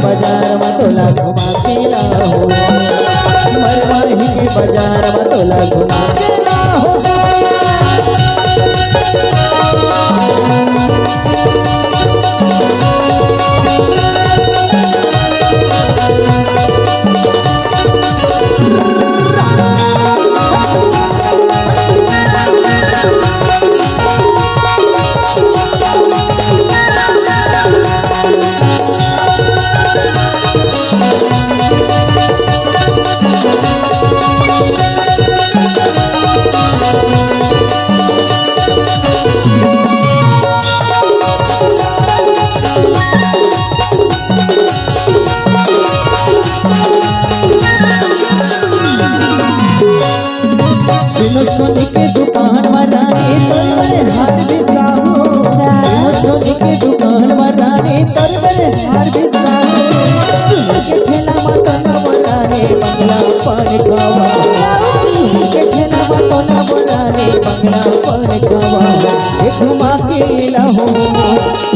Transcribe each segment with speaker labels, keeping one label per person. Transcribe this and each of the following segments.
Speaker 1: बाजार में तोला घुमा के लाहो, मरवाही के बाजार में तोला घुमा के लाहो। सोनी के दुकान में रानी तोर मेरे हाथ बिसाओ, सोनी के दुकान में रानी तोर मेरे हाथ बिसाओ, सोनी के ठेला में तो न बनाने बंगला पर खावा, सोनी के ठेला में तो न बनाने बंगला पर खावा। ये घुमा के लाहो,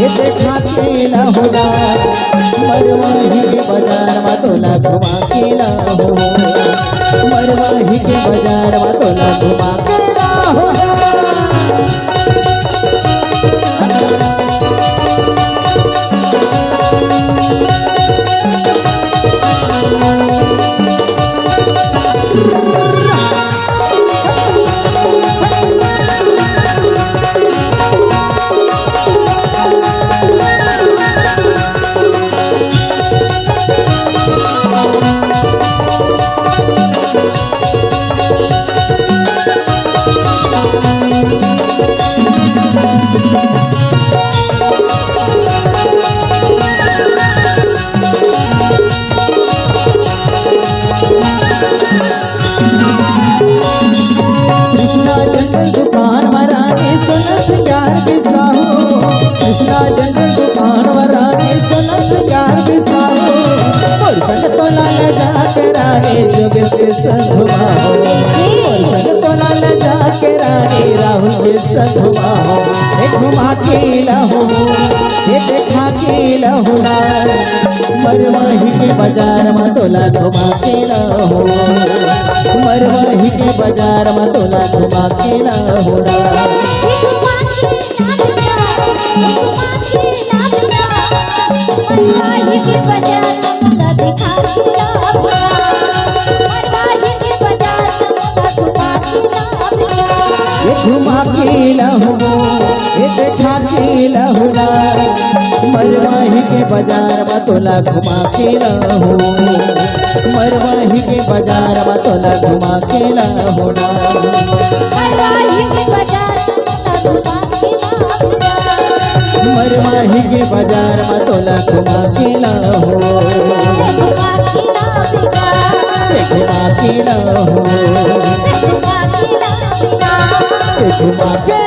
Speaker 1: ये देखा के लाहो, मरवाही के बाजार में तोला घुमा के लाहो, मरवाही के बाजार में तोला घुमा के लाहो। दुकान वरानी सोना सिंगार बिसाहो, कृष्णा जंगल दुकान वरानी सोना सिंगार बिसाहो, और संग तोला ले जाके रानी जोग से संगवाहो, और संग तोला ले जाके रानी राहुल के संगवाहो। ये घुमा के लाहो, ये देखा के लाहो, मरवाही के बाजार में तोला घुमा के लाहो, मरवाही के बाजार में तोला घुमा के लाहो। ये घुमा के लाहो, ये देखा के लाहो, मरवाही के बाजार में तोला घुमा के लाहो, मरवाही के बाजार में तोला घुमा के लाहो,
Speaker 2: मरवाही के बाजार में तोला
Speaker 1: मरवाही के बाजार में तोला घुमा के लाहो, घुमा के लाहो, घुमा के